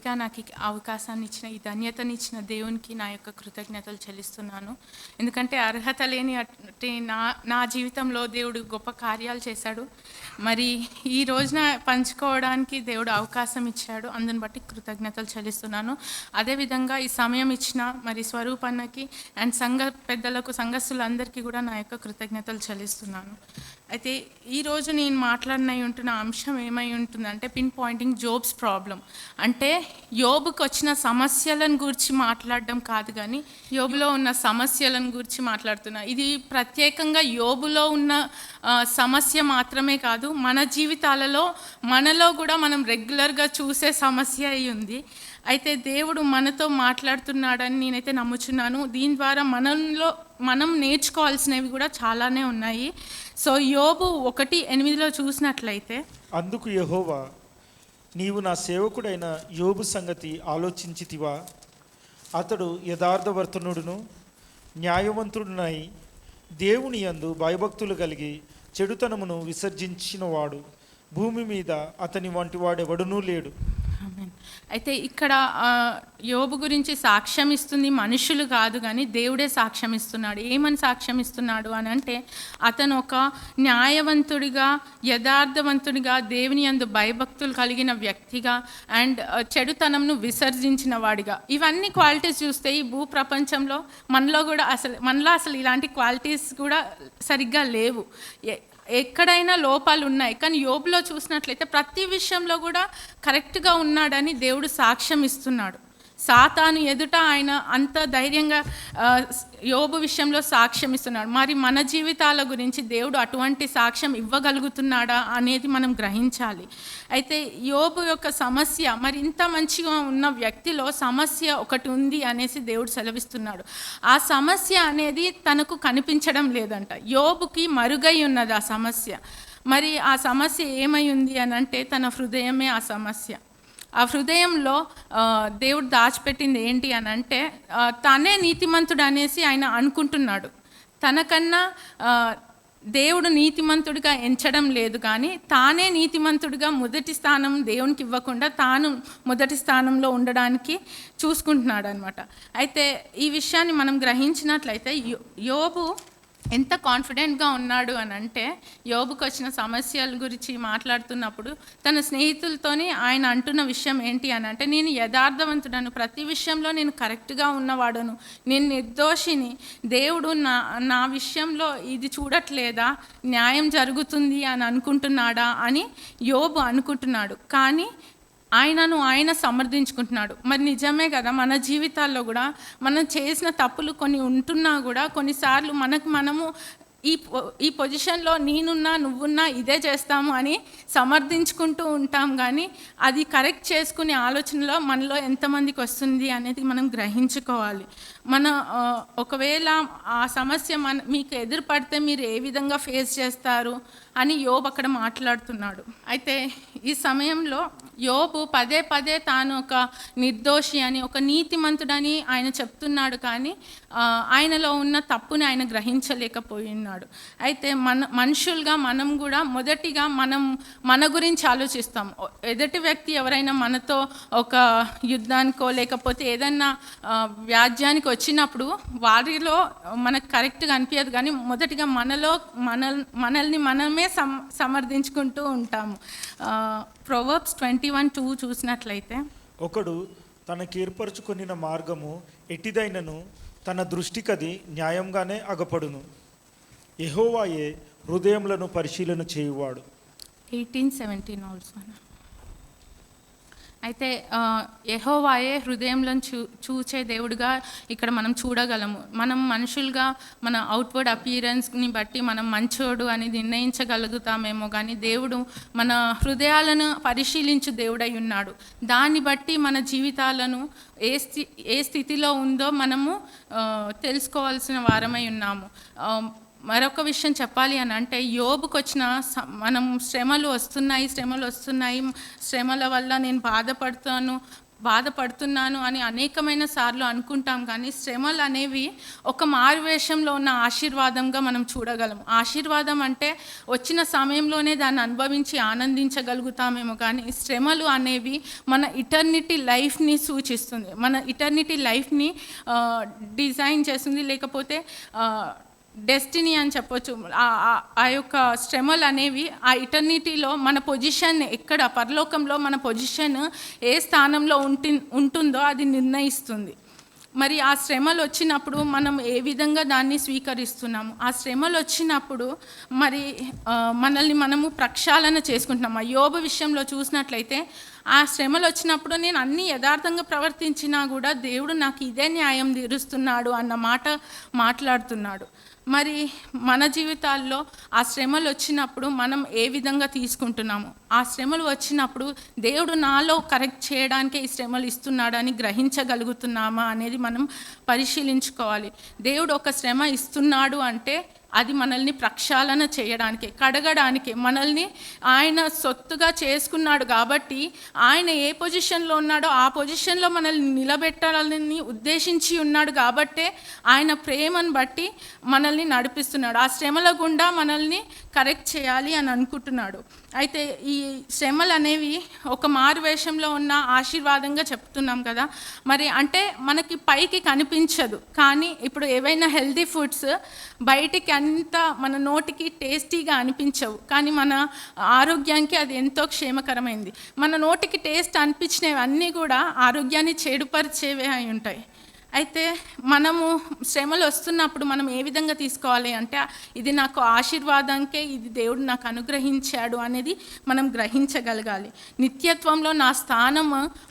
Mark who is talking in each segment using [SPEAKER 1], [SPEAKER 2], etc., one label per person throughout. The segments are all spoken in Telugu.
[SPEAKER 1] మొదటిగా నాకు ఈ అవకాశాన్ని ఇచ్చిన, ఈ ధన్యతని ఇచ్చిన దేవునికి నా యొక్క కృతజ్ఞతలు చెల్లిస్తున్నాను. ఎందుకంటే అర్హత లేని నా జీవితంలో దేవుడు గొప్ప కార్యాలు చేశాడు. మరి ఈ రోజున పంచుకోవడానికి దేవుడు అవకాశం ఇచ్చాడు. అందుని బట్టి కృతజ్ఞతలు చెల్లిస్తున్నాను. అదేవిధంగా ఈ సమయం ఇచ్చిన మరి స్వరూపన్నకి అండ్ సంఘ పెద్దలకు, సంఘస్థులందరికీ కూడా నా యొక్క కృతజ్ఞతలు చెల్లిస్తున్నాను. అయితే ఈరోజు నేను మాట్లాడినై ఉంటున్న అంశం ఏమై ఉంటుందంటే పిన్ పాయింటింగ్ జోబ్స్ ప్రాబ్లం. అంటే యోబుకి వచ్చిన సమస్యలను గురించి మాట్లాడడం కాదు, కానీ యోబులో ఉన్న సమస్యలను గురించి మాట్లాడుతున్నా. ఇది ప్రత్యేకంగా యోబులో ఉన్న సమస్య మాత్రమే కాదు, మన జీవితాలలో మనలో కూడా మనం రెగ్యులర్గా చూసే సమస్య అయి ఉంది. అయితే దేవుడు మనతో మాట్లాడుతున్నాడని నేనైతే నమ్ముచున్నాను. దీని ద్వారా మనం నేర్చుకోవాల్సినవి కూడా చాలానే ఉన్నాయి. సో యోబు 1:8 చూసినట్లయితే,
[SPEAKER 2] అందుకు యెహోవా, నీవు నా సేవకుడైన యోబు సంగతి ఆలోచించితివా? అతడు యథార్థవర్తనుడును న్యాయవంతుడునై దేవుని యందు భయభక్తులు కలిగి చెడుతనమును విసర్జించినవాడు. భూమి మీద అతని వంటి వాడెవడునూ లేడు.
[SPEAKER 1] అయితే ఇక్కడ యోబు గురించి సాక్ష్యం ఇస్తుంది మనుషులు కాదు, కానీ దేవుడే సాక్ష్యం ఇస్తున్నాడు. ఏమని సాక్ష్యం ఇస్తున్నాడు అని అంటే, అతను ఒక న్యాయవంతుడిగా, యథార్థవంతుడిగా, దేవుని యందు భయభక్తులు కలిగిన వ్యక్తిగా అండ్ చెడుతనంను విసర్జించిన వాడిగా. ఇవన్నీ క్వాలిటీస్ చూస్తే ఈ భూ ప్రపంచంలో మనలో అసలు ఇలాంటి క్వాలిటీస్ కూడా సరిగ్గా లేవు. ఎక్కడైనా లోపాలు ఉన్నాయి, కానీ యోబులో చూసినట్లయితే ప్రతి విషయంలో కూడా కరెక్ట్గా ఉన్నాడని దేవుడు సాక్ష్యం ఇస్తున్నాడు. సాతాను ఎదుట ఆయన అంత ధైర్యంగా యోబు విషయంలో సాక్ష్యం ఇస్తున్నాడు. మరి మన జీవితాల గురించి దేవుడు అటువంటి సాక్ష్యం ఇవ్వగలుగుతున్నాడా అనేది మనం గ్రహించాలి. అయితే యోబు యొక్క సమస్య, మరి ఇంత మంచిగా ఉన్న వ్యక్తిలో సమస్య ఒకటి ఉంది అనేసి దేవుడు సెలవిస్తున్నాడు. ఆ సమస్య అనేది తనకు కనిపించడం లేదంట. యోబుకి మరుగై ఉన్నది ఆ సమస్య. మరి ఆ సమస్య ఏమై ఉంది అని అంటే, తన హృదయమే ఆ సమస్య. ఆ హృదయంలో దేవుడు దాచిపెట్టింది ఏంటి అని అంటే, తనే నీతిమంతుడు అనేసి ఆయన అనుకుంటున్నాడు. తనకన్నా దేవుడు నీతిమంతుడిగా ఎంచడం లేదు, కానీ తానే నీతిమంతుడిగా మొదటి స్థానం దేవునికి ఇవ్వకుండా తాను మొదటి స్థానంలో ఉండడానికి చూసుకుంటున్నాడు అనమాట. అయితే ఈ విషయాన్ని మనం గ్రహించినట్లయితే యోబు ఎంత కాన్ఫిడెంట్గా ఉన్నాడు అని అంటే, యోబుకు వచ్చిన సమస్యల గురించి మాట్లాడుతున్నప్పుడు తన స్నేహితులతోని ఆయన అంటున్న విషయం ఏంటి అని అంటే, నేను యథార్థవంతుడను, ప్రతి విషయంలో నేను కరెక్ట్గా ఉన్నవాడును, నేను నిర్దోషిని, దేవుడు నా విషయంలో ఇది చూడట్లేదా, న్యాయం జరుగుతుంది అని అనుకుంటున్నాడా అని యోబు అనుకుంటున్నాడు. కానీ ఆయన సమర్థించుకుంటున్నాడు. మరి నిజమే కదా, మన జీవితాల్లో కూడా మనం చేసిన తప్పులు కొన్ని ఉంటున్నా కూడా కొన్నిసార్లు మనము ఈ పొజిషన్లో నేనున్నా నువ్వున్నా ఇదే చేస్తాము అని సమర్థించుకుంటూ ఉంటాం, కానీ అది కరెక్ట్ చేసుకునే ఆలోచనలో మనలో ఎంతమందికి వస్తుంది అనేది మనం గ్రహించుకోవాలి. ఒకవేళ ఆ సమస్య మీకు ఎదురుపడితే మీరు ఏ విధంగా ఫేస్ చేస్తారు అని యోబు అక్కడ మాట్లాడుతున్నాడు. అయితే ఈ సమయంలో యోబు పదే తాను ఒక నిర్దోషి అని, ఒక నీతిమంతుడని ఆయన చెప్తున్నాడు, కానీ ఆయనలో ఉన్న తప్పుని ఆయన గ్రహించలేకపోయినాడు. అయితే మనుషులుగా మనం కూడా మొదటిగా మన గురించి ఆలోచిస్తాం. ఎదుటి వ్యక్తి ఎవరైనా మనతో ఒక యుద్ధానికో లేకపోతే ఏదన్నా వ్యాజ్యానికి వచ్చినప్పుడు వారిలో మనకు కరెక్ట్గా అనిపించదు, కానీ మొదటిగా మనల్ని మనమే సమర్థించుకుంటూ ఉంటాము. ప్రొవర్బ్స్ 21:2 చూసినట్లయితే,
[SPEAKER 2] ఒకడు తనకి ఏర్పరచుకొనిన మార్గము ఎట్టిదైనను తన దృష్టికది న్యాయంగానే అగపడును. యెహోవాయే హృదయములను పరిశీలన చేయువాడు.
[SPEAKER 1] 18:17 ఆల్సో. అయితే యెహోవాయే హృదయంలో చూచే దేవుడిగా ఇక్కడ మనం చూడగలము. మనం మనుషులుగా మన అవుట్వర్డ్ అపియరెన్స్ని బట్టి మనం మంచోడు అని నిర్ణయించగలుగుతామేమో, కానీ దేవుడు మన హృదయాలను పరిశీలించు దేవుడై ఉన్నాడు. దాన్ని బట్టి మన జీవితాలను ఏ స్థితిలో ఉందో మనము తెలుసుకోవాల్సిన వారమై ఉన్నాము. మరొక విషయం చెప్పాలి అని అంటే, యోబుకు వచ్చిన శ్రమలు వస్తున్నాయి, శ్రమల వల్ల నేను బాధపడతాను, బాధపడుతున్నాను అని అనేకమైన సార్లు అనుకుంటాం, కానీ శ్రమలు అనేవి ఒక మారువేషంలో ఉన్న ఆశీర్వాదంగా మనం చూడగలం. ఆశీర్వాదం అంటే వచ్చిన సమయంలోనే దాన్ని అనుభవించి ఆనందించగలుగుతామేమో, కానీ శ్రమలు అనేవి మన ఇటర్నిటీ లైఫ్ని సూచిస్తుంది, మన ఇటర్నిటీ లైఫ్ని డిజైన్ చేస్తుంది, లేకపోతే డెస్టినీ అని చెప్పొచ్చు. ఆ యొక్క శ్రమలు అనేవి ఆ ఇటర్నిటీలో మన పొజిషన్ ఎక్కడ, పరలోకంలో మన పొజిషన్ ఏ స్థానంలో ఉంటుందో అది నిర్ణయిస్తుంది. మరి ఆ శ్రమలు వచ్చినప్పుడు మనం ఏ విధంగా దాన్ని స్వీకరిస్తున్నాము, ఆ శ్రమలు వచ్చినప్పుడు మరి మనల్ని మనము ప్రక్షాళన చేసుకుంటున్నాము. యోబు విషయంలో చూసినట్లయితే ఆ శ్రమలు వచ్చినప్పుడు నేను అన్ని యథార్థంగా ప్రవర్తించినా కూడా దేవుడు నాకు ఇదే న్యాయం తీరుస్తున్నాడు అన్న మాట మాట్లాడుతున్నాడు. మరి మన జీవితాల్లో ఆ శ్రమలు వచ్చినప్పుడు మనం ఏ విధంగా తీసుకుంటున్నాము, ఆ శ్రమలు వచ్చినప్పుడు దేవుడు నాలో కరెక్ట్ చేయడానికే ఈ శ్రమలు ఇస్తున్నాడని గ్రహించగలుగుతున్నామా అనేది మనం పరిశీలించుకోవాలి. దేవుడు ఒక శ్రమ ఇస్తున్నాడు అంటే అది మనల్ని ప్రక్షాళన చేయడానికి, కడగడానికి, మనల్ని ఆయన సొత్తుగా చేసుకున్నాడు కాబట్టి ఆయన ఏ పొజిషన్లో ఉన్నాడో ఆ పొజిషన్లో మనల్ని నిలబెట్టాలని ఉద్దేశించి ఉన్నాడు కాబట్టే ఆయన ప్రేమను బట్టి మనల్ని నడిపిస్తున్నాడు. ఆ శ్రమల గుండా మనల్ని కరెక్ట్ చేయాలి అని అనుకుంటున్నాడు. అయితే ఈ శ్రమలు అనేవి ఒక మారువేషంలో ఉన్న ఆశీర్వాదంగా చెప్తున్నాం కదా. మరి అంటే మనకి పైకి కనిపించదు, కానీ ఇప్పుడు ఏవైనా హెల్తీ ఫుడ్స్ బయటికి అంతా మన నోటికి టేస్టీగా అనిపించవు, కానీ మన ఆరోగ్యానికి అది ఎంతో క్షేమకరమైంది. మన నోటికి టేస్ట్ అనిపించినవి అన్నీ కూడా ఆరోగ్యాన్ని చెడుపరిచేవే అయి ఉంటాయి. అయితే మనము శ్రమలు వస్తున్నప్పుడు మనం ఏ విధంగా తీసుకోవాలి అంటే ఇది నాకు ఆశీర్వాదంకే, ఇది దేవుడు నాకు అనుగ్రహించాడు అనేది మనం గ్రహించగలగాలి. నిత్యత్వంలో నా స్థానం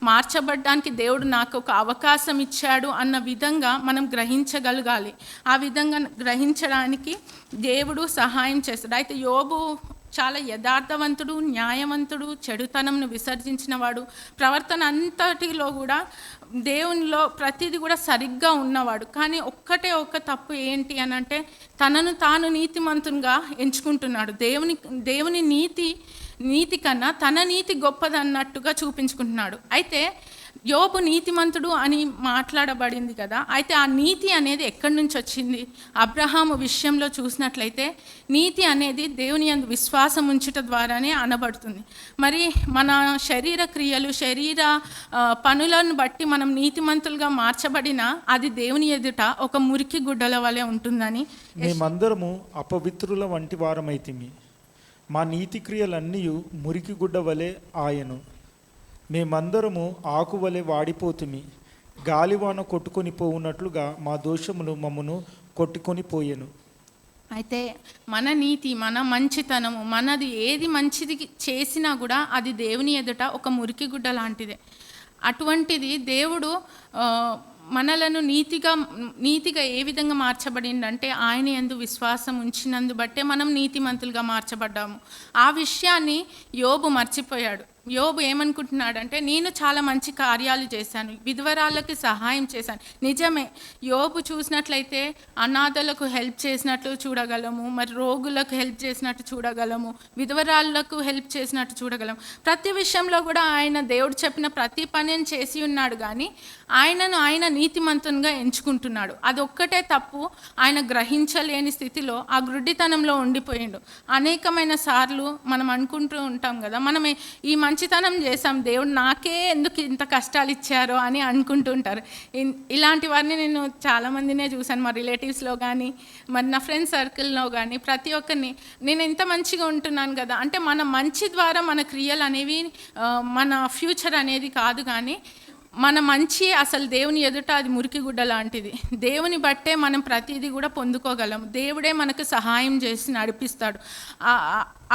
[SPEAKER 1] మార్చబడ్డానికి దేవుడు నాకు ఒక అవకాశం ఇచ్చాడు అన్న విధంగా మనం గ్రహించగలగాలి. ఆ విధంగా గ్రహించడానికి దేవుడు సహాయం చేస్తాడు. అయితే యోబు చాలా యథార్థవంతుడు, న్యాయవంతుడు, చెడుతనంను విసర్జించిన వాడు, ప్రవర్తన అంతటిలో కూడా దేవునిలో ప్రతిదీ కూడా సరిగ్గా ఉన్నవాడు. కానీ ఒక్కటే ఒక్క తప్పు ఏంటి అని అంటే తనను తాను నీతిమంతునిగా ఎంచుకుంటున్నాడు. దేవుని నీతి కన్నా తన నీతి గొప్పదన్నట్టుగా చూపించుకుంటున్నాడు. అయితే యోబు నీతిమంతుడు అని మాట్లాడబడింది కదా. అయితే ఆ నీతి అనేది ఎక్కడి నుంచి వచ్చింది? అబ్రహాము విషయంలో చూసినట్లయితే నీతి అనేది దేవుని యందు విశ్వాసం ఉంచుట ద్వారానే అనబడుతుంది. మరి మన శరీర క్రియలు, శరీర పనులను బట్టి మనం నీతిమంతులుగా మార్చబడినా అది దేవుని ఎదుట ఒక మురికి గుడ్డల వలె ఉంటుందని.
[SPEAKER 2] మేమందరము అపవిత్రుల వంటి వారమైతిమి, మా నీతి క్రియలన్నీ మురికి గుడ్డ వలె ఆయను. మేమందరము ఆకువలే వాడిపోతుమి, గాలివాన కొట్టుకొని పోవునట్లుగా మా దోషములు మమ్మను కొట్టుకొని పోయెను.
[SPEAKER 1] అయితే మన నీతి, మన మంచితనము, మనది ఏది మంచిది చేసినా కూడా అది దేవుని ఎదుట ఒక మురికి గుడ్డ లాంటిదే. అటువంటిది దేవుడు మనలను నీతిగా ఏ విధంగా మార్చబడిందంటే ఆయన యందు విశ్వాసం ఉంచినందు బట్టే మనం నీతిమంతులుగా మార్చబడ్డాము. ఆ విషయాన్ని యోబు మర్చిపోయాడు. యోబు ఏమనుకుంటున్నాడంటే నేను చాలా మంచి కార్యాలు చేశాను, విధవరాళ్ళకి సహాయం చేశాను. నిజమే, యోబు చూసినట్లయితే అనాథలకు హెల్ప్ చేసినట్లు చూడగలము, మరి రోగులకు హెల్ప్ చేసినట్టు చూడగలము, విధవరాళ్ళకు హెల్ప్ చేసినట్టు చూడగలము. ప్రతి విషయంలో కూడా ఆయన దేవుడు చెప్పిన ప్రతి పనిని చేసి ఉన్నాడు, కానీ ఆయనను ఆయన నీతిమంతునిగా ఎంచుకుంటున్నాడు. అదొక్కటే తప్పు. ఆయన గ్రహించలేని స్థితిలో ఆ గ్రుడ్డితనంలో ఉండిపోయిండు. అనేకమైన సార్లు మనం అనుకుంటూ ఉంటాం కదా, మనమే ఈ మంచితనం చేశాం, దేవుడు నాకే ఎందుకు ఇంత కష్టాలు ఇచ్చారో అని అనుకుంటూ ఉంటారు. ఇలాంటి వారిని నేను చాలామందినే చూశాను, మా రిలేటివ్స్లో కానీ మరి నా ఫ్రెండ్స్ సర్కిల్లో కానీ. ప్రతి ఒక్కరిని నేను ఎంత మంచిగా ఉంటున్నాను కదా అంటే మన మంచి ద్వారా మన క్రియలు అనేవి మన ఫ్యూచర్ అనేది కాదు, కానీ మన మంచి అసలు దేవుని ఎదుట అది మురికి గుడ్డ లాంటిది. దేవుని బట్టే మనం ప్రతిదీ కూడా పొందుకోగలం. దేవుడే మనకు సహాయం చేసి నడిపిస్తాడు.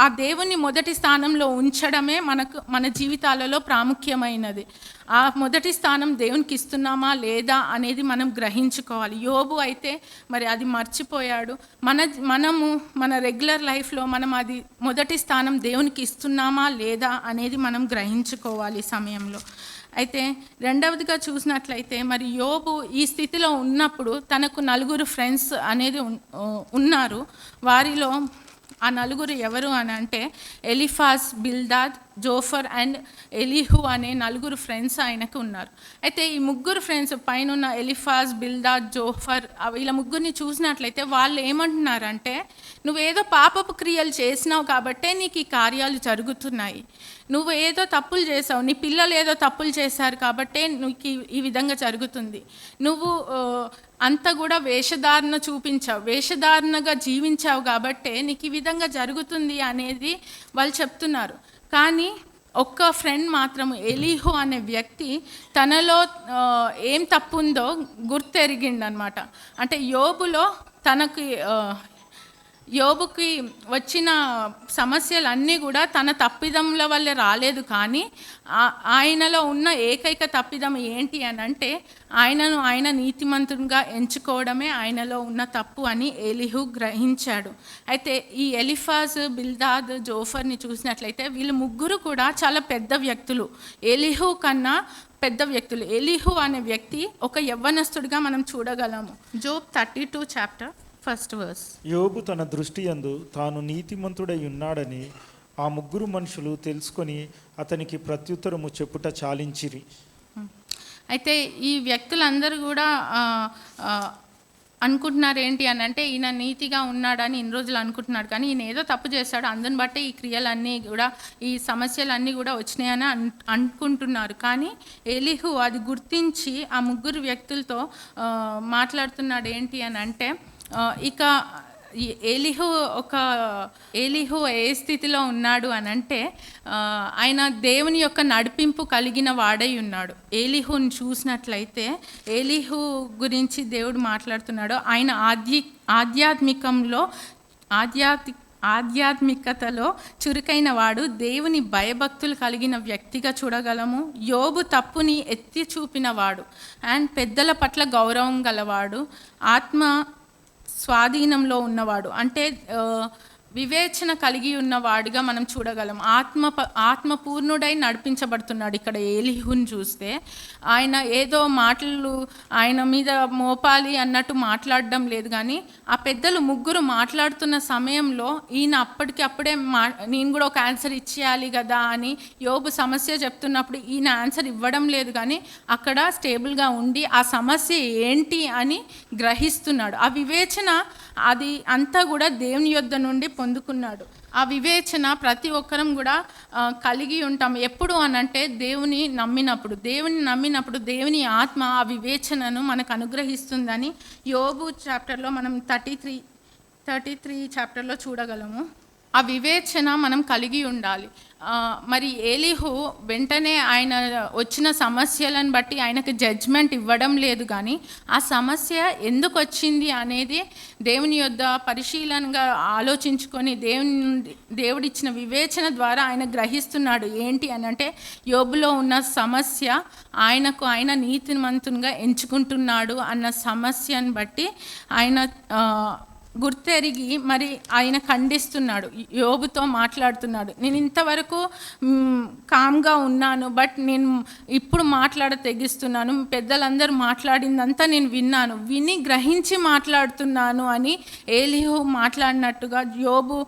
[SPEAKER 1] ఆ దేవుని మొదటి స్థానంలో ఉంచడమే మన జీవితాలలో ప్రాముఖ్యమైనది. ఆ మొదటి స్థానం దేవునికి ఇస్తున్నామా లేదా అనేది మనం గ్రహించుకోవాలి. యోబు అయితే మరి అది మర్చిపోయాడు. మనము మన రెగ్యులర్ లైఫ్లో మనం అది మొదటి స్థానం దేవునికి ఇస్తున్నామా లేదా అనేది మనం గ్రహించుకోవాలి సమయంలో. అయితే రెండవదిగా చూసినట్లయితే మరి యోబు ఈ స్థితిలో ఉన్నప్పుడు తనకు 4 ఫ్రెండ్స్ అనేది ఉన్నారు. వారిలో ఆ 4 ఎవరు అని అంటే ఎలిఫాజ్, బిల్దాద్, జోఫర్ అండ్ ఎలీహు అనే నలుగురు ఫ్రెండ్స్ ఆయనకు ఉన్నారు. అయితే ఈ ముగ్గురు ఫ్రెండ్స్ పైన ఉన్న ఎలిఫాజ్, బిల్దాద్, జోఫర్ వీళ్ళ ముగ్గురిని చూసినట్లయితే వాళ్ళు ఏమంటున్నారంటే, నువ్వేదో పాపపు క్రియలు చేసినావు కాబట్టే నీకు ఈ కార్యాలు జరుగుతున్నాయి, నువ్వు ఏదో తప్పులు చేసావు, నీ పిల్లలు ఏదో తప్పులు చేశారు కాబట్టే నీకు ఈ విధంగా జరుగుతుంది, నువ్వు అంతా కూడా వేషధారణ చూపించావు, వేషధారణగా జీవించావు కాబట్టే నీకు ఈ విధంగా జరుగుతుంది అనేది వాళ్ళు చెప్తున్నారు. కానీ ఒక్క ఫ్రెండ్ మాత్రం, ఎలీహు అనే వ్యక్తి తనలో ఏం తప్పు ఉందో గుర్తెరిగిండనమాట. అంటే యోబుకి వచ్చిన సమస్యలన్నీ కూడా తన తప్పిదముల వల్లే రాలేదు, కానీ ఆయనలో ఉన్న ఏకైక తప్పిదం ఏంటి అని అంటే ఆయన నీతిమంతునిగా ఎంచుకోవడమే ఆయనలో ఉన్న తప్పు అని ఎలీహు గ్రహించాడు. అయితే ఈ ఎలిఫాజ్, బిల్దాద్, జోఫర్ని చూసినట్లయితే వీళ్ళు ముగ్గురు కూడా చాలా పెద్ద వ్యక్తులు, ఎలీహు కన్నా పెద్ద వ్యక్తులు. ఎలీహు అనే వ్యక్తి ఒక యవ్వనస్తుడిగా మనం చూడగలము. Job 32 chapter 1st verse.
[SPEAKER 2] యోబు తన దృష్టి యందు తాను నీతిమంతుడై ఉన్నాడని ఆ ముగ్గురు మనుషులు తెలుసుకొని అతనికి ప్రత్యుత్తరము చెప్పుట చాలించిరి.
[SPEAKER 1] అయితే ఈ వ్యక్తులందరూ కూడా అనుకుంటున్నారు ఏంటి అని అంటే, ఈయన నీతిగా ఉన్నాడని ఇన్ని రోజులు అనుకుంటున్నాడు, కానీ ఈయన ఏదో తప్పు చేశాడు, అందుని బట్టి ఈ క్రియలన్నీ కూడా, ఈ సమస్యలన్నీ కూడా వచ్చినాయని అనుకుంటున్నారు. కానీ ఎలీహు అది గుర్తించి ఆ ముగ్గురు వ్యక్తులతో మాట్లాడుతున్నాడు ఏంటి అని అంటే, ఇక ఎలీహు ఏ స్థితిలో ఉన్నాడు అని అంటే, ఆయన దేవుని యొక్క నడిపింపు కలిగిన వాడై ఉన్నాడు. ఎలీహుని చూసినట్లయితే ఎలీహు గురించి దేవుడు మాట్లాడుతున్నాడు. ఆయన ఆధ్యాత్మికతలో చురుకైన వాడు, దేవుని భయభక్తులు కలిగిన వ్యక్తిగా చూడగలము. యోబు తప్పుని ఎత్తి చూపిన వాడు అండ్ పెద్దల పట్ల గౌరవం గలవాడు, ఆత్మ స్వాధీనంలో ఉన్నవాడు, అంటే వివేచన కలిగి ఉన్నవాడిగా మనం చూడగలం. ఆత్మపూర్ణుడై నడిపించబడుతున్నాడు. ఇక్కడ ఎలీహుని చూస్తే ఆయన ఏదో మాటలు ఆయన మీద మోపాలి అన్నట్టు మాట్లాడడం లేదు, కానీ ఆ పెద్దలు ముగ్గురు మాట్లాడుతున్న సమయంలో ఈయన అప్పటికప్పుడే నేను కూడా ఒక ఆన్సర్ ఇచ్చేయాలి కదా అని యోబు సమస్య చెప్తున్నప్పుడు ఈయన ఆన్సర్ ఇవ్వడం లేదు, కానీ అక్కడ స్టేబుల్గా ఉండి ఆ సమస్య ఏంటి అని గ్రహిస్తున్నాడు. ఆ వివేచన అది అంతా కూడా దేవుని యొద్ద నుండి పొందుకున్నాడు. ఆ వివేచన ప్రతి ఒక్కరం కూడా కలిగి ఉంటాం. ఎప్పుడు అనంటే దేవుని నమ్మినప్పుడు దేవుని ఆత్మ ఆ వివేచనను మనకు అనుగ్రహిస్తుందని యోబు చాప్టర్లో మనం 33 చాప్టర్లో చూడగలము. ఆ వివేచన మనం కలిగి ఉండాలి. మరి ఎలీహు వెంటనే ఆయన వచ్చిన సమస్యలను బట్టి ఆయనకు జడ్జ్మెంట్ ఇవ్వడం లేదు, కానీ ఆ సమస్య ఎందుకు వచ్చింది అనేది దేవుని యొద్ద పరిశీలనగా ఆలోచించుకొని దేవుడిచ్చిన వివేచన ద్వారా ఆయన గ్రహిస్తున్నాడు. ఏంటి అని అంటే, యోబులో ఉన్న సమస్య ఆయన నీతిమంతునిగా ఎంచుకుంటున్నాడు అన్న సమస్యను బట్టి ఆయన గుర్తెరిగి మరి ఆయన ఖండిస్తున్నాడు, యోబుతో మాట్లాడుతున్నాడు. నేను ఇంతవరకు కామ్గా ఉన్నాను, బట్ నేను ఇప్పుడు తెగిస్తున్నాను, పెద్దలందరూ మాట్లాడిందంతా నేను విని గ్రహించి మాట్లాడుతున్నాను అని ఎలీహు మాట్లాడినట్టుగా యోబు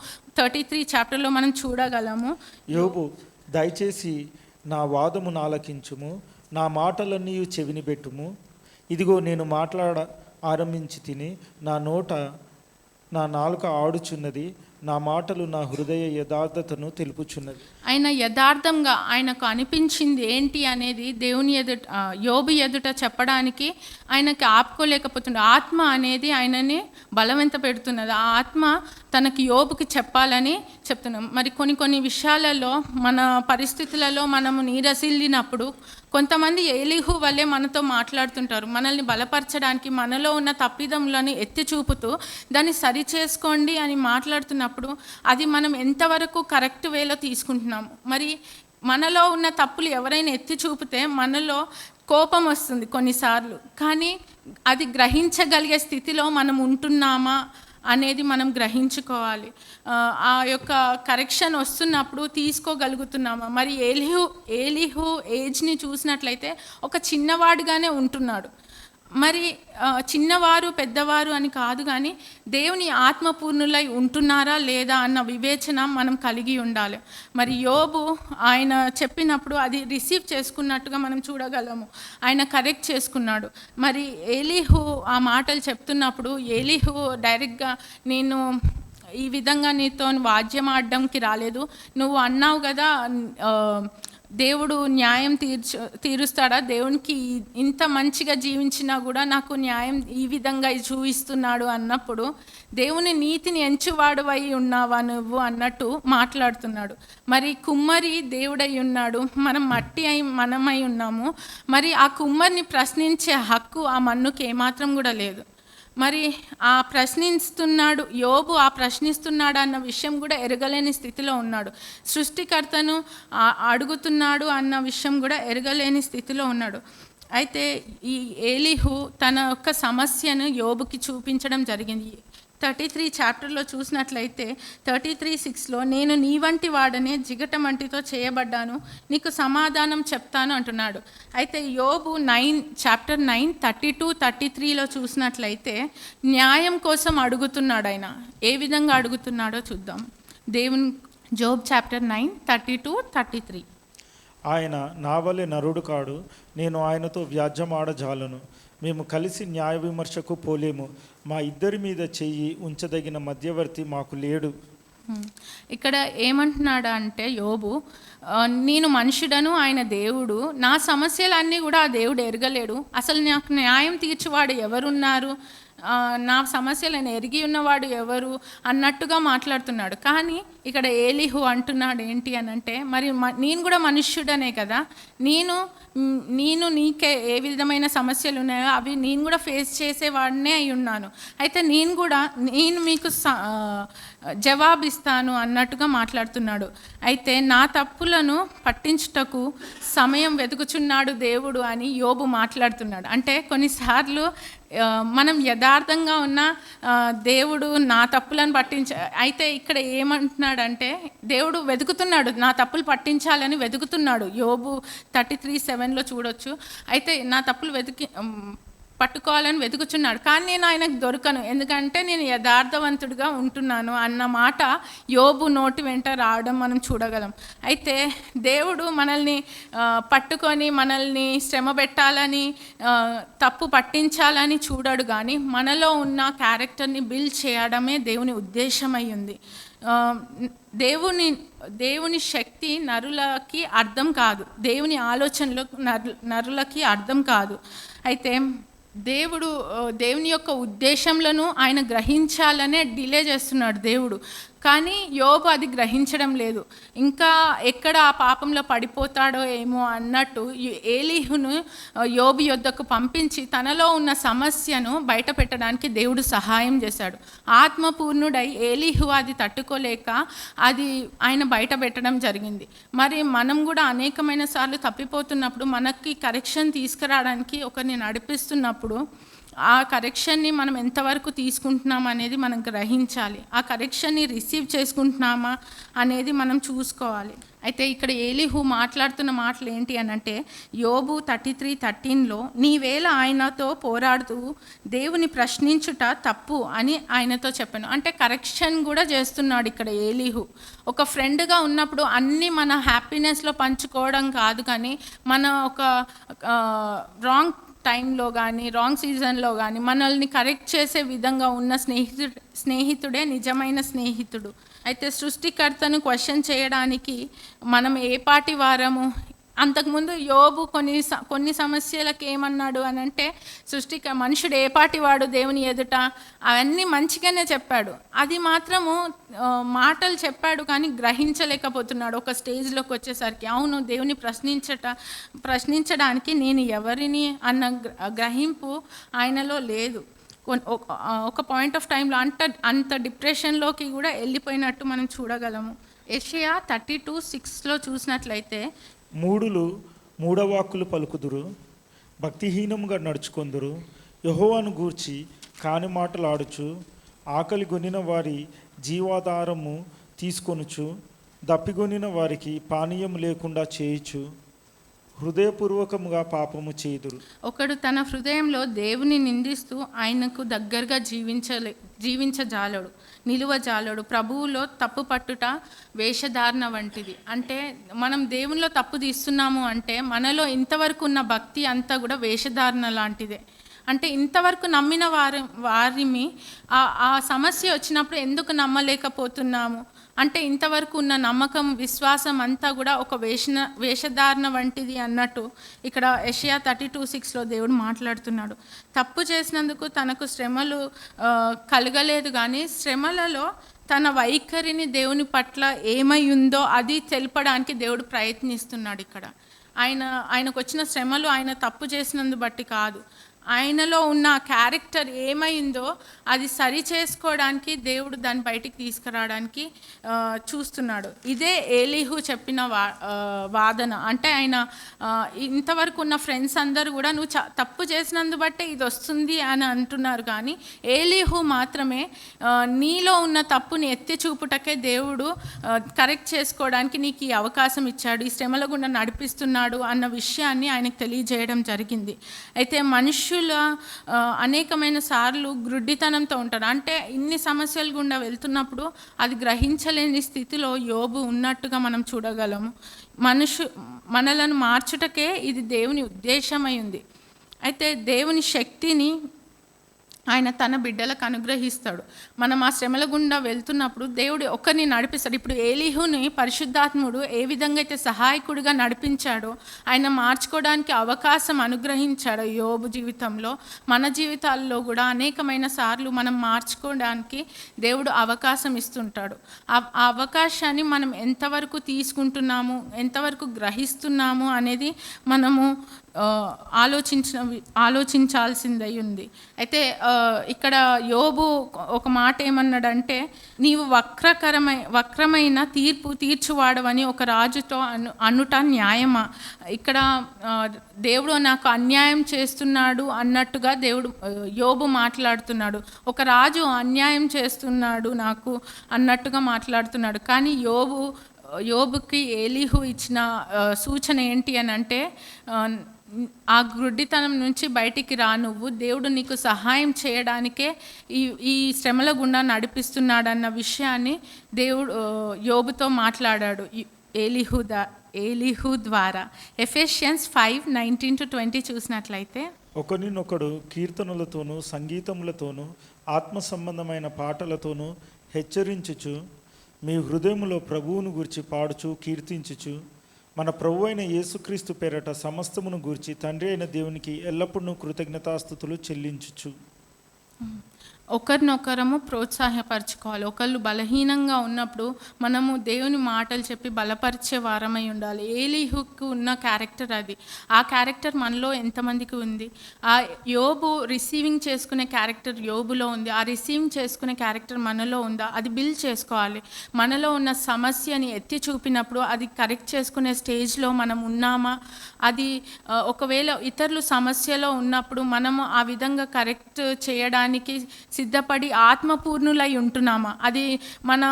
[SPEAKER 1] 33 చాప్టర్లో మనం చూడగలము.
[SPEAKER 2] యోబు, దయచేసి నా వాదమును ఆలకించుము, నా మాటలన్నీ చెవిని పెట్టుము. ఇదిగో నేను ఆరంభించి తిని నా నాలుక ఆడుచున్నది, నా మాటలు నా హృదయ యథార్థతను తెలుపుచున్నది.
[SPEAKER 1] ఆయన యథార్థంగా ఆయనకు అనిపించింది ఏంటి అనేది దేవుని యోబు ఎదుట చెప్పడానికి ఆయనకి ఆపుకోలేకపోతుండే. ఆత్మ అనేది ఆయనని బలవంత పెడుతున్నది. ఆ ఆత్మ తనకి యోబుకి చెప్పాలని చెప్తున్నాం. మరి కొన్ని విషయాలలో మన పరిస్థితులలో మనము నీరసిల్లినప్పుడు కొంతమంది ఎలీహు వల్లే మనతో మాట్లాడుతుంటారు. మనల్ని బలపరచడానికి మనలో ఉన్న తప్పిదములను ఎత్తి చూపుతూ దాన్ని సరిచేసుకోండి అని మాట్లాడుతున్నప్పుడు అది మనం ఎంతవరకు కరెక్ట్ వేలో తీసుకుంటున్నాము. మరి మనలో ఉన్న తప్పులు ఎవరైనా ఎత్తి చూపితే మనలో కోపం వస్తుంది కొన్నిసార్లు, కానీ అది గ్రహించగలిగే స్థితిలో మనం ఉంటున్నామా అనేది మనం గ్రహించుకోవాలి. ఆ యొక్క కరెక్షన్ వస్తున్నప్పుడు తీసుకోగలుగుతున్నామా? మరి ఎలీహు ఏజ్ని చూసినట్లయితే ఒక చిన్నవాడిగానే ఉంటున్నాడు. మరి చిన్నవారు పెద్దవారు అని కాదు, కానీ దేవుని ఆత్మపూర్ణులై ఉంటున్నారా లేదా అన్న వివేచన మనం కలిగి ఉండాలి. మరి యోబు ఆయన చెప్పినప్పుడు అది రిసీవ్ చేసుకున్నట్టుగా మనం చూడగలము. ఆయన కరెక్ట్ చేసుకున్నాడు. మరి ఏలీహు ఆ మాటలు చెప్తున్నప్పుడు ఏలీహు డైరెక్ట్గా నేను ఈ విధంగా నీతో వాద్యం ఆడడానికి రాలేదు, నువ్వు అన్నావు కదా దేవుడు న్యాయం తీరుస్తాడా, దేవునికి ఇంత మంచిగా జీవించినా కూడా నాకు న్యాయం ఈ విధంగా చూపిస్తున్నాడు అన్నప్పుడు దేవుని నీతిని ఎంచువాడువై ఉన్నావా నువ్వు అన్నట్టు మాట్లాడుతున్నాడు. మరి కుమ్మరి దేవుడై ఉన్నాడు, మనం మట్టి అయి మనమై ఉన్నాము. మరి ఆ కుమ్మరిని ప్రశ్నించే హక్కు ఆ మన్నుకి ఏమాత్రం కూడా లేదు. మరి ఆ ప్రశ్నిస్తున్నాడు యోబు, ఆ ప్రశ్నిస్తున్నాడు అన్న విషయం కూడా ఎరగలేని స్థితిలో ఉన్నాడు. సృష్టికర్తను అడుగుతున్నాడు అన్న విషయం కూడా ఎరగలేని స్థితిలో ఉన్నాడు. అయితే ఈ ఏలీహు తన యొక్క సమస్యను యోబుకి చూపించడం జరిగింది. 33 చాప్టర్లో చూసినట్లయితే 33:6లో నేను నీ వంటి వాడనే జిగటమంటితో చేయబడ్డాను, నీకు సమాధానం చెప్తాను అంటున్నాడు. అయితే యోబు చాప్టర్ 9 32-33లో చూసినట్లయితే న్యాయం కోసం అడుగుతున్నాడు. ఆయన ఏ విధంగా అడుగుతున్నాడో చూద్దాం. దేవుని జోబ్ చాప్టర్ 9 32-33.
[SPEAKER 2] ఆయన నా వలె నరుడు కాడు, నేను ఆయనతో వ్యాజ్యమాడజాలను, మేము కలిసి న్యాయ విమర్శకు పోలేము, మా ఇద్దరి మీద చెయ్యి ఉంచదగిన మధ్యవర్తి మాకు లేడు.
[SPEAKER 1] ఇక్కడ ఏమంటున్నాడు అంటే యోబు, నేను మనుషుడను, ఆయన దేవుడు, నా సమస్యలన్నీ కూడా ఆ దేవుడు ఎరగలేడు, అసలు నాకు న్యాయం తీర్చువాడు ఎవరున్నారు, నా సమస్యలను ఎరిగి ఉన్నవాడు ఎవరు అన్నట్టుగా మాట్లాడుతున్నాడు. కానీ ఇక్కడ ఏలీహు అంటున్నాడు ఏంటి అని అంటే, మరి నేను కూడా మనుష్యుడనే కదా, నేను నీకే ఏ విధమైన సమస్యలు ఉన్నాయో అవి నేను కూడా ఫేస్ చేసేవాడినే అయి ఉన్నాను, అయితే నేను మీకు జవాబిస్తాను అన్నట్టుగా మాట్లాడుతున్నాడు. అయితే నా తప్పులను పట్టించుటకు సమయం వెతుకుచున్నాడు దేవుడు అని యోబు మాట్లాడుతున్నాడు. అంటే కొన్నిసార్లు మనం యథార్థంగా ఉన్న దేవుడు నా తప్పులను అయితే ఇక్కడ ఏమంటున్నాడంటే దేవుడు వెతుకుతున్నాడు, నా తప్పులు పట్టించాలని వెతుకుతున్నాడు. యోబు 33:7లో చూడొచ్చు. అయితే నా తప్పులు పట్టుకోవాలని వెతుకుచున్నాడు, కానీ నేను ఆయనకు దొరకను, ఎందుకంటే నేను యథార్థవంతుడిగా ఉంటున్నాను అన్న మాట యోబు నోటి వెంట రావడం మనం చూడగలం. అయితే దేవుడు మనల్ని పట్టుకొని మనల్ని శ్రమ పెట్టాలని తప్పు పట్టించాలని చూడడు, కానీ మనలో ఉన్న క్యారెక్టర్ని బిల్డ్ చేయడమే దేవుని ఉద్దేశమై ఉంది. దేవుని శక్తి నరులకి అర్థం కాదు, దేవుని ఆలోచనలు నరులకి అర్థం కాదు. అయితే దేవుని యొక్క ఉద్దేశంలను ఆయన గ్రహించాలనే డిలే చేస్తున్నాడు దేవుడు, కానీ యోబు అది గ్రహించడం లేదు. ఇంకా ఎక్కడ ఆ పాపంలో పడిపోతాడో ఏమో అన్నట్టు ఏలీహును యోబు యొద్దకు పంపించి తనలో ఉన్న సమస్యను బయట పెట్టడానికి దేవుడు సహాయం చేశాడు. ఆత్మపూర్ణుడై ఏలీహు అది తట్టుకోలేక అది ఆయన బయట పెట్టడం జరిగింది. మరి మనం కూడా అనేకమైన సార్లు తప్పిపోతున్నప్పుడు మనకి కరెక్షన్ తీసుకురావడానికి ఒకరిని నడిపిస్తున్నప్పుడు ఆ కరెక్షన్ని మనం ఎంతవరకు తీసుకుంటున్నామా అనేది మనం గ్రహించాలి. ఆ కరెక్షన్ని రిసీవ్ చేసుకుంటున్నామా అనేది మనం చూసుకోవాలి. అయితే ఇక్కడ ఏలీహు మాట్లాడుతున్న మాటలు ఏంటి అని అంటే, యోబు 33:13లో నీవేళ ఆయనతో పోరాడుతూ దేవుని ప్రశ్నించుట తప్పు అని ఆయనతో చెప్పాను. అంటే కరెక్షన్ కూడా చేస్తున్నాడు ఇక్కడ ఏలీహు. ఒక ఫ్రెండ్గా ఉన్నప్పుడు అన్నీ మన హ్యాపీనెస్లో పంచుకోవడం కాదు, కానీ మన ఒక రాంగ్ టైంలో కానీ రాంగ్ సీజన్లో కానీ మనల్ని కరెక్ట్ చేసే విధంగా ఉన్న స్నేహితుడే నిజమైన స్నేహితుడు. అయితే సృష్టికర్తను క్వశ్చన్ చేయడానికి మనం ఏ పాటి వారము? అంతకుముందు యోబు కొన్ని సమస్యలకు ఏమన్నాడు అని అంటే, మనుషుడు ఏ పాటి వాడు దేవుని ఎదుట, అవన్నీ మంచిగానే చెప్పాడు, అది మాత్రము మాటలు చెప్పాడు కానీ గ్రహించలేకపోతున్నాడు. ఒక స్టేజ్లోకి వచ్చేసరికి అవును దేవుని ప్రశ్నించడానికి నేను ఎవరిని అన్న గ్రహింపు ఆయనలో లేదు. ఒక పాయింట్ ఆఫ్ టైంలో అంత డిప్రెషన్లోకి కూడా వెళ్ళిపోయినట్టు మనం చూడగలము. యెషయా 32:6లో చూసినట్లయితే,
[SPEAKER 2] మూడులు మూఢవాక్కులు పలుకుదురు, భక్తిహీనముగా నడుచుకొందురు, యెహోవాను గూర్చి కాని మాటలాడుచు, ఆకలి గొనిన వారి జీవాధారము తీసుకొనుచు, దప్పిగొనిన వారికి పానీయం లేకుండా చేయుచు. హృదయపూర్వకముగా పాపము చేయుదురు.
[SPEAKER 1] ఒకడు తన హృదయంలో దేవుని నిందిస్తూ ఆయనకు దగ్గరగా జీవించజాలడు, నిలువజాలడు. ప్రభువులో తప్పు పట్టుట వేషధారణ వంటిది. అంటే మనం దేవునిలో తప్పు తీస్తున్నాము అంటే మనలో ఇంతవరకు ఉన్న భక్తి అంతా కూడా వేషధారణ లాంటిదే. అంటే ఇంతవరకు నమ్మిన వారిని ఆ సమస్య వచ్చినప్పుడు ఎందుకు నమ్మలేకపోతున్నాము అంటే ఇంతవరకు ఉన్న నమ్మకం, విశ్వాసం అంతా కూడా ఒక వేషధారణ వంటిది అన్నట్టు ఇక్కడ యెషయా 32:6లో దేవుడు మాట్లాడుతున్నాడు. తప్పు చేసినందుకు తనకు శ్రమలు కలగలేదు, కానీ శ్రమలలో తన వైఖరిని దేవుని పట్ల ఏమై ఉందో అది తెలపడానికి దేవుడు ప్రయత్నిస్తున్నాడు. ఇక్కడ ఆయనకు వచ్చిన శ్రమలు ఆయన తప్పు చేసినందు బట్టి కాదు, ఆయనలో ఉన్న క్యారెక్టర్ ఏమైందో అది సరి చేసుకోవడానికి దేవుడు దాన్ని బయటికి తీసుకురావడానికి చూస్తున్నాడు. ఇదే ఏలీహు చెప్పిన వాదన. అంటే ఆయన ఇంతవరకు ఉన్న ఫ్రెండ్స్ అందరూ కూడా నువ్వు తప్పు చేసినందు బట్టే ఇది వస్తుంది అని అంటున్నారు, కానీ ఏలీహు మాత్రమే నీలో ఉన్న తప్పుని ఎత్తి చూపుటకే దేవుడు కరెక్ట్ చేసుకోవడానికి నీకు ఈ అవకాశం ఇచ్చాడు, ఈ శ్రమల గుండా నడిపిస్తున్నాడు అన్న విషయాన్ని ఆయనకు తెలియజేయడం జరిగింది. అయితే మనుషుల అనేకమైన సార్లు గ్రుడ్డితనంతో ఉంటారు. అంటే ఇన్ని సమస్యలు గుండా వెళ్తున్నప్పుడు అది గ్రహించలేని స్థితిలో యోబు ఉన్నట్టుగా మనం చూడగలము. మనలను మార్చుటకే ఇది దేవుని ఉద్దేశమై ఉంది. అయితే దేవుని శక్తిని ఆయన తన బిడ్డలకు అనుగ్రహిస్తాడు. మనం ఆ శ్రమల గుండా వెళ్తున్నప్పుడు దేవుడు ఒకరిని నడిపిస్తాడు. ఇప్పుడు ఏలీహుని పరిశుద్ధాత్ముడు ఏ విధంగా అయితే సహాయకుడిగా నడిపించాడో, ఆయన మార్చుకోవడానికి అవకాశం అనుగ్రహించాడు యోబు జీవితంలో, మన జీవితాల్లో కూడా అనేకమైన సార్లు మనం మార్చుకోవడానికి దేవుడు అవకాశం ఇస్తుంటాడు. ఆ అవకాశాన్ని మనం ఎంతవరకు తీసుకుంటున్నాము, ఎంతవరకు గ్రహిస్తున్నాము అనేది మనము ఆలోచించాల్సిందై ఉంది. అయితే ఇక్కడ యోబు ఒక మాట ఏమన్నాడంటే, నీవు వక్రమైన తీర్పు తీర్చువాడవని ఒక రాజుతో అనుట న్యాయమా? ఇక్కడ దేవుడు నాకు అన్యాయం చేస్తున్నాడు అన్నట్టుగా యోబు మాట్లాడుతున్నాడు. ఒక రాజు అన్యాయం చేస్తున్నాడు నాకు అన్నట్టుగా మాట్లాడుతున్నాడు. కానీ యోబుకి ఏలీహు ఇచ్చిన సూచన ఏంటి అని అంటే, ఆ గ్రుడ్డితనం నుంచి బయటికి రా, నువ్వు దేవుడు నీకు సహాయం చేయడానికే ఈ శ్రమల గుండా నడిపిస్తున్నాడన్న విషయాన్ని దేవుడు యోబుతో మాట్లాడాడు ఏలీహు ద్వారా. ఎఫెసియన్స్ 5:19-20 చూసినట్లయితే,
[SPEAKER 2] ఒకరినొకడు కీర్తనలతోనూ సంగీతములతోనూ ఆత్మ సంబంధమైన పాటలతోనూ హెచ్చరించుచు మీ హృదయములో ప్రభువును గూర్చి పాడుచు కీర్తించుచు మన ప్రభు అయిన యేసుక్రీస్తు పేరట సమస్తమును గూర్చి తండ్రి అయిన దేవునికి ఎల్లప్పుడూ కృతజ్ఞతాస్తుతులు చెల్లించుచు.
[SPEAKER 1] ఒకరినొకరము ప్రోత్సాహపరచుకోవాలి. ఒకళ్ళు బలహీనంగా ఉన్నప్పుడు మనము దేవుని మాటలు చెప్పి బలపరిచే వారమై ఉండాలి. ఏలీహుకు ఉన్న క్యారెక్టర్ అది. ఆ క్యారెక్టర్ మనలో ఎంతమందికి ఉంది? ఆ యోబు రిసీవింగ్ చేసుకునే క్యారెక్టర్ యోబులో ఉంది. ఆ రిసీవింగ్ చేసుకునే క్యారెక్టర్ మనలో ఉందా? అది బిల్డ్ చేసుకోవాలి. మనలో ఉన్న సమస్యని ఎత్తి చూపినప్పుడు అది కరెక్ట్ చేసుకునే స్టేజ్లో మనం ఉన్నామా? అది ఒకవేళ ఇతరులు సమస్యలో ఉన్నప్పుడు మనము ఆ విధంగా కరెక్ట్ చేయడానికి సిద్ధపడి ఆత్మపూర్ణులై ఉంటున్నామా? అది మన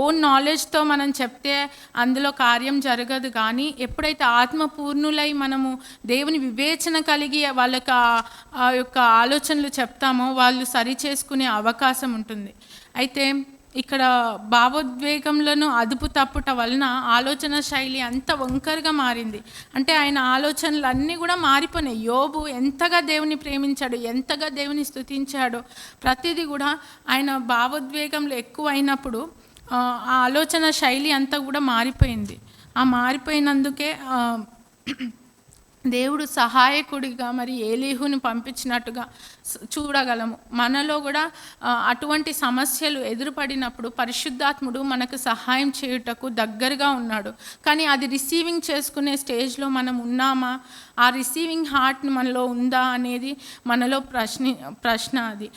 [SPEAKER 1] ఓన్ నాలెడ్జ్తో మనం చెప్తే అందులో కార్యం జరగదు. కానీ ఎప్పుడైతే ఆత్మపూర్ణులై మనము దేవుని వివేచన కలిగి వాళ్ళకి ఆ యొక్క ఆలోచనలు చెప్తామో వాళ్ళు సరి చేసుకునే అవకాశం ఉంటుంది. అయితే ఇక్కడ భావోద్వేగంలను అదుపు తప్పుట వలన ఆలోచన శైలి అంత వంకరగా మారింది. అంటే ఆయన ఆలోచనలు అన్నీ కూడా మారిపోయినాయి. యోబు ఎంతగా దేవుని ప్రేమించాడు, ఎంతగా దేవుని స్తుతించాడో ప్రతిదీ కూడా ఆయన భావోద్వేగంలో ఎక్కువ అయినప్పుడు ఆ ఆలోచన శైలి అంతా కూడా మారిపోయింది. ఆ మారిపోయినందుకే దేవుడు సహాయకుడిగా మరి ఏలీహుని పంపించినట్టుగా చూడగలము. మనలో కూడా అటువంటి సమస్యలు ఎదురుపడినప్పుడు పరిశుద్ధాత్ముడు మనకు సహాయం చేయుటకు దగ్గరగా ఉన్నాడు. కానీ అది రిసీవింగ్ చేసుకునే స్టేజ్లో మనం ఉన్నామా? ఆ రిసీవింగ్ హార్ట్ మనలో ఉందా అనేది మనలో ప్రశ్న అది.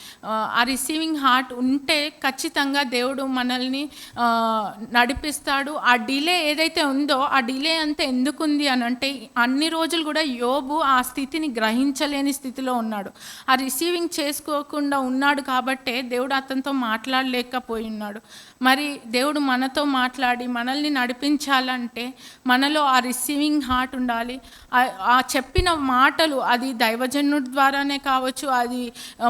[SPEAKER 1] ఆ రిసీవింగ్ హార్ట్ ఉంటే ఖచ్చితంగా దేవుడు మనల్ని నడిపిస్తాడు. ఆ డిలే ఏదైతే ఉందో ఆ డిలే అంతా ఎందుకుంది అని అంటే, అన్ని రోజులు కూడా కూడా యోబు ఆ స్థితిని గ్రహించలేని స్థితిలో ఉన్నాడు. ఆ రిసీవింగ్ చేసుకోకుండా ఉన్నాడు కాబట్టే దేవుడు అతనితో మాట్లాడలేకపోయి ఉన్నాడు. మరి దేవుడు మనతో మాట్లాడి మనల్ని నడిపించాలంటే మనలో ఆ రిసీవింగ్ హార్ట్ ఉండాలి. ఆ చెప్పిన మాటలు అది దైవజనుడి ద్వారానే కావచ్చు, అది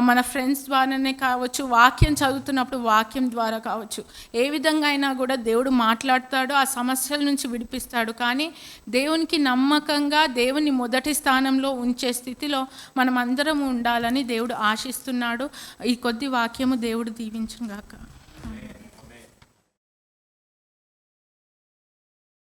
[SPEAKER 1] మన ఫ్రెండ్స్ ద్వారానే కావచ్చు, వాక్యం చదువుతున్నప్పుడు వాక్యం ద్వారా కావచ్చు, ఏ విధంగా అయినా కూడా దేవుడు మాట్లాడతాడు, ఆ సమస్యల నుంచి విడిపిస్తాడు. కానీ దేవునికి నమ్మకంగా దేవుని మొదటి స్థానంలో ఉంచే స్థితిలో మనం అందరం ఉండాలని దేవుడు ఆశిస్తున్నాడు. ఈ కొద్ది వాక్యము దేవుడు దీవించుగాక.